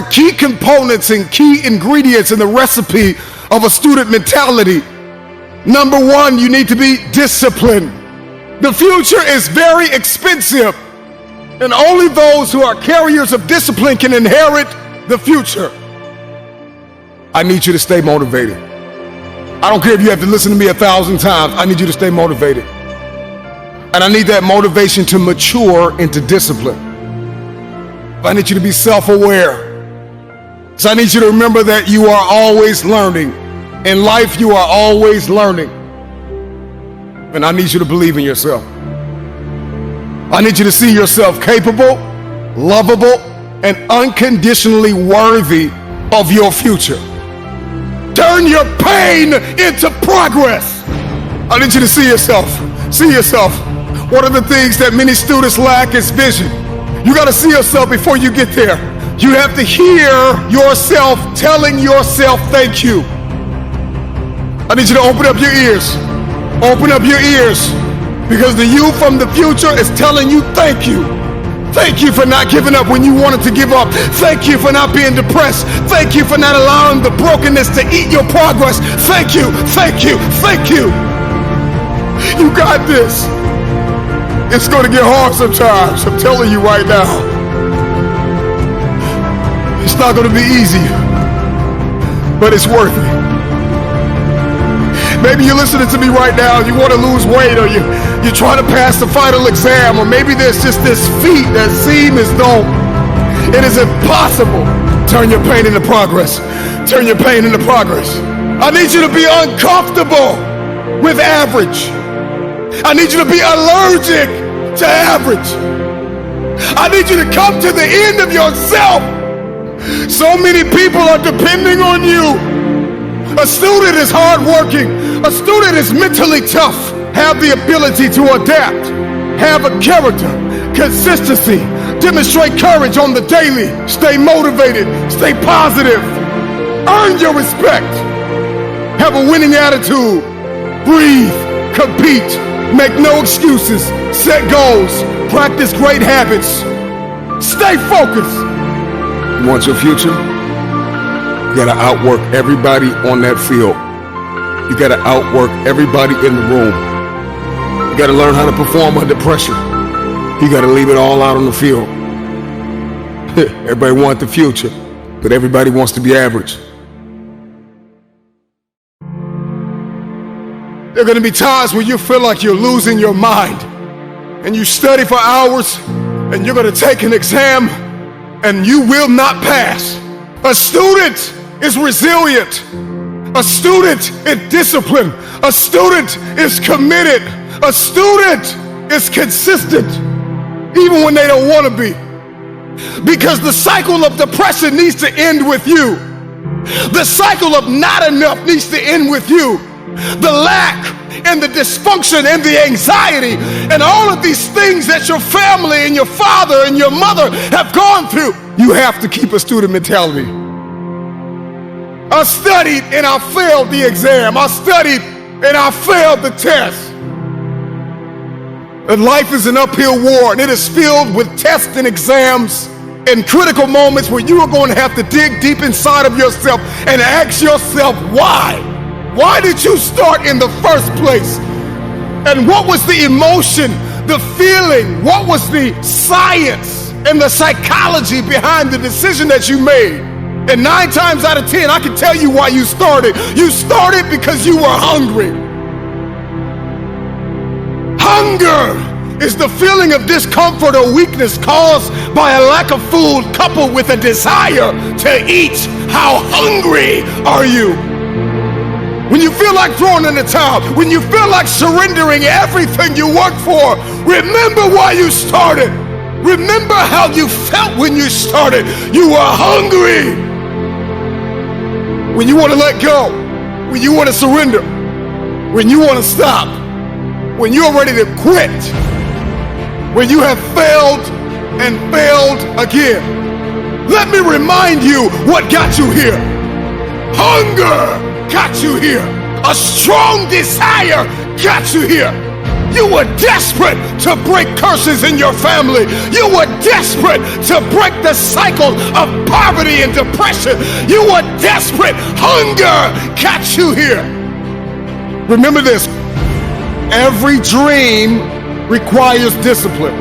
are key components and key ingredients in the recipe of a student mentality. Number one, you need to be disciplined. The future is very expensive, and only those who are carriers of discipline can inherit the future. I need you to stay motivated. I don't care if you have to listen to me 1,000 times. I need you to stay motivated. And I need that motivation to mature into discipline. I need you to be self-aware. So I need you to remember that you are always learning. In life, you are always learning. And I need you to believe in yourself. I need you to see yourself capable, lovable, and unconditionally worthy of your future. Turn your pain into progress. I need you to see yourself. See yourself. One of the things that many students lack is vision. You got to see yourself before you get there. You have to hear yourself telling yourself thank you. I need you to open up your ears. Open up your ears, because the you from the future is telling you thank you. Thank you for not giving up when you wanted to give up. Thank you for not being depressed. Thank you for not allowing the brokenness to eat your progress. Thank you, thank you, thank you. You got this. It's going to get hard sometimes, I'm telling you right now. It's not going to be easy, but it's worth it. Maybe you're listening to me right now and you want to lose weight, or you're trying to pass the final exam, or maybe there's just this feat that seems as though it is impossible. Turn your pain into progress. Turn your pain into progress. I need you to be uncomfortable with average. I need you to be allergic to average. I need you to come to the end of yourself. So many people are depending on you. A student is hardworking. A student is mentally tough. Have the ability to adapt. Have a character, consistency. Demonstrate courage on the daily. Stay motivated. Stay positive. Earn your respect. Have a winning attitude. Breathe. Compete. Make no excuses. Set goals. Practice great habits. Stay focused. You want your future? You gotta outwork everybody on that field. You gotta outwork everybody in the room. You gotta learn how to perform under pressure. You gotta leave it all out on the field. Everybody wants the future, but everybody wants to be average. There are gonna be times when you feel like you're losing your mind, and you study for hours, and you're gonna take an exam, and you will not pass. A student is resilient. A student is disciplined. A student is committed. A student is consistent, even when they don't want to be. Because the cycle of depression needs to end with you. The cycle of not enough needs to end with you. The lack and the dysfunction and the anxiety and all of these things that your family and your father and your mother have gone through. You have to keep a student mentality. I studied and I failed the exam. I studied and I failed the test. And life is an uphill war, and it is filled with tests and exams and critical moments where you are going to have to dig deep inside of yourself and ask yourself why. Why did you start in the first place? And what was the emotion, the feeling? What was the science and the psychology behind the decision that you made? And 9 times out of 10, I can tell you why you started. You started because you were hungry. Hunger is the feeling of discomfort or weakness caused by a lack of food coupled with a desire to eat. How hungry are you? When you feel like throwing in the towel, when you feel like surrendering everything you worked for, remember why you started. Remember how you felt when you started. You were hungry. When you want to let go, when you want to surrender, when you want to stop, when you're ready to quit, when you have failed and failed again. Let me remind you what got you here. Hunger got you here. A strong desire got you here. You were desperate to break curses in your family. You were desperate to break the cycle of poverty and depression. You were desperate. Hunger got you here. Remember this. Every dream requires discipline.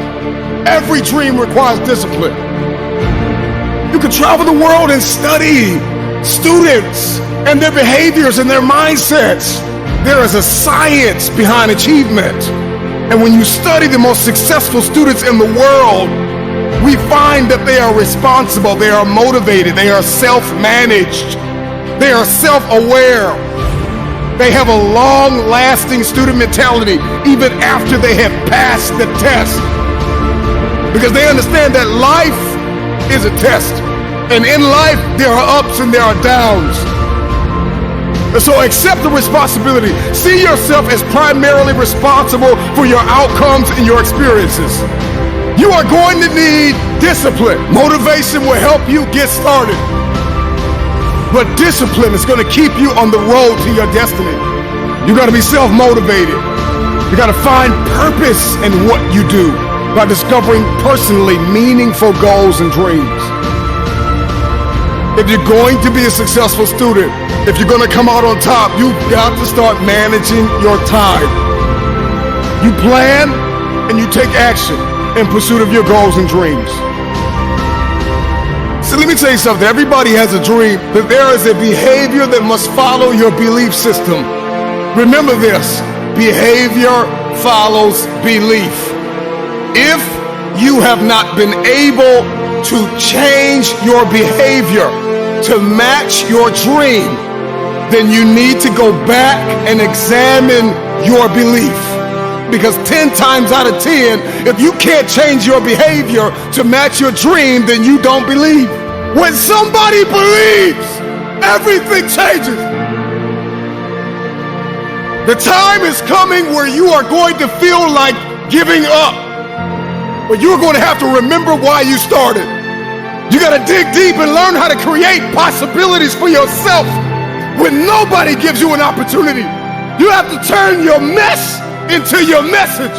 Every dream requires discipline. You can travel the world and study students and their behaviors and their mindsets. There is a science behind achievement. And when you study the most successful students in the world, we find that they are responsible, they are motivated, they are self-managed, they are self-aware. They have a long-lasting student mentality even after they have passed the test. Because they understand that life is a test. And in life, there are ups and there are downs. And so accept the responsibility. See yourself as primarily responsible for your outcomes and your experiences. You are going to need discipline. Motivation will help you get started. But discipline is going to keep you on the road to your destiny. You got to be self-motivated. You got to find purpose in what you do by discovering personally meaningful goals and dreams. If you're going to be a successful student, if you're going to come out on top, you've got to start managing your time. You plan and you take action in pursuit of your goals and dreams. So let me tell you something. Everybody has a dream, but there is a behavior that must follow your belief system. Remember this, behavior follows belief. If you have not been able to change your behavior to match your dream, then you need to go back and examine your belief. Because 10 times out of 10, if you can't change your behavior to match your dream, then you don't believe. When somebody believes, everything changes. The time is coming where you are going to feel like giving up. But you're going to have to remember why you started. You got to dig deep and learn how to create possibilities for yourself when nobody gives you an opportunity. You have to turn your mess into your message.